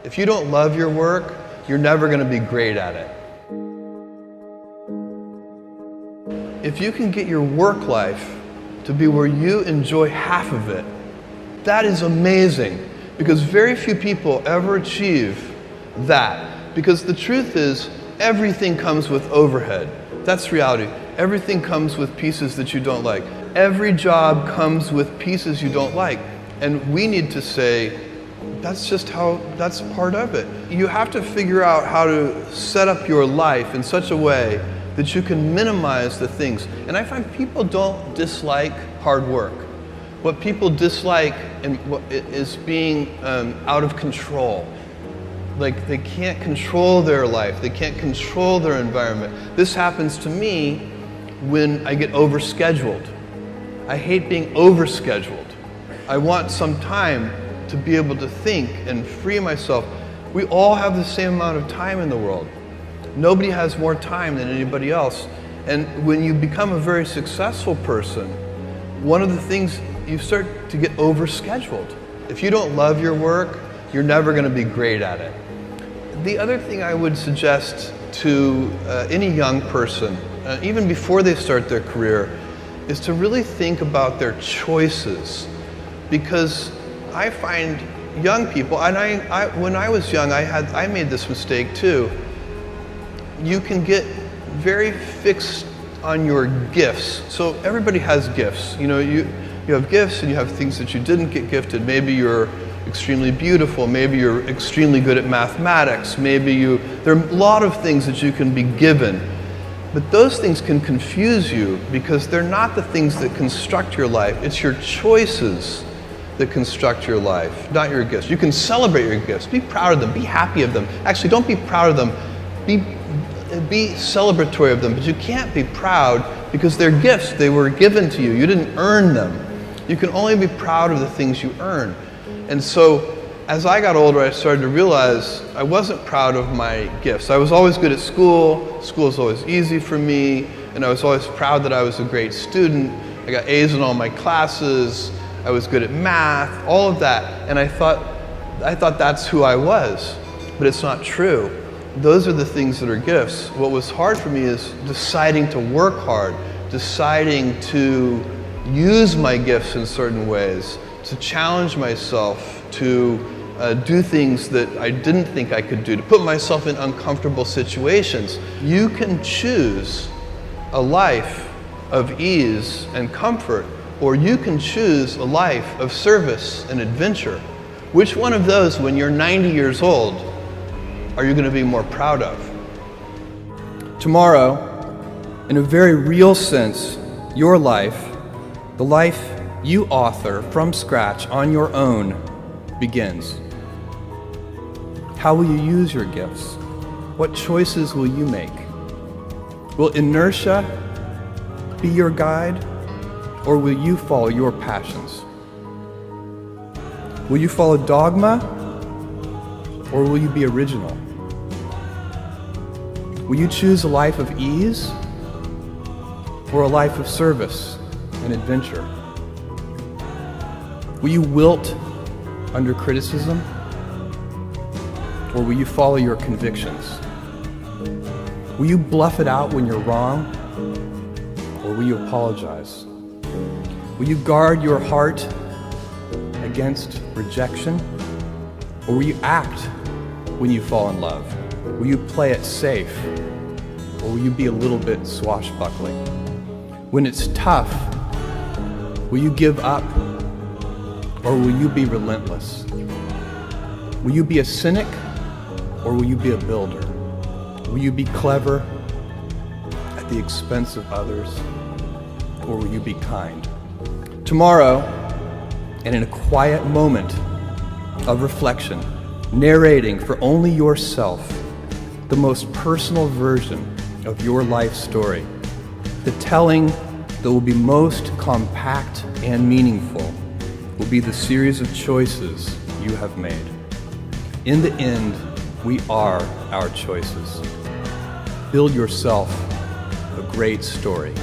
If you don't love your work, you're never going to be great at it. If you can get your work life to be where you enjoy half of it, that is amazing, because very few people ever achieve that. Because the truth is, everything comes with overhead. That's reality. Everything comes with pieces that you don't like. Every job comes with pieces you don't like. And we need to say, that's part of it. You have to figure out how to set up your life in such a way that you can minimize the things. And I find people don't dislike hard work. What people dislike is being out of control. Like, they can't control their life, they can't control their environment. This happens to me when I get overscheduled. I hate being overscheduled. I want some time to be able to think and free myself. We all have the same amount of time in the world. Nobody has more time than anybody else. And when you become a very successful person, one of the things, you start to get overscheduled. If you don't love your work, you're never going to be great at it. The other thing I would suggest to any young person, even before they start their career, is to really think about their choices. Because I find young people, and when I was young, I made this mistake too. You can get very fixed on your gifts. So everybody has gifts. You know, you have gifts and you have things that you didn't get gifted. Maybe you're extremely beautiful, maybe you're extremely good at mathematics, there are a lot of things that you can be given. But those things can confuse you because they're not the things that construct your life. It's your choices that construct your life, not your gifts. You can celebrate your gifts, be proud of them, be happy of them. Actually, don't be proud of them, be celebratory of them, but you can't be proud because they're gifts. They were given to you. You didn't earn them. You can only be proud of the things you earn. And so, as I got older, I started to realize I wasn't proud of my gifts. I was always good at school. School was always easy for me, and I was always proud that I was a great student. I got A's in all my classes. I was good at math, all of that. And I thought that's who I was, but it's not true. Those are the things that are gifts. What was hard for me is deciding to work hard, deciding to use my gifts in certain ways, to challenge myself, to do things that I didn't think I could do, to put myself in uncomfortable situations. You can choose a life of ease and comfort, or you can choose a life of service and adventure. Which one of those, when you're 90 years old, are you going to be more proud of? Tomorrow, in a very real sense, your life, the life you author from scratch on your own, begins. How will you use your gifts? What choices will you make? Will inertia be your guide, or will you follow your passions? Will you follow dogma, or will you be original? Will you choose a life of ease, or a life of service and adventure? Will you wilt under criticism, or will you follow your convictions? Will you bluff it out when you're wrong, or will you apologize? Will you guard your heart against rejection, or will you act when you fall in love? Will you play it safe, or will you be a little bit swashbuckling? When it's tough, will you give up, or will you be relentless? Will you be a cynic, or will you be a builder? Will you be clever at the expense of others, or will you be kind? Tomorrow, and in a quiet moment of reflection, narrating for only yourself the most personal version of your life story, the telling that will be most compact and meaningful will be the series of choices you have made. In the end, we are our choices. Build yourself a great story.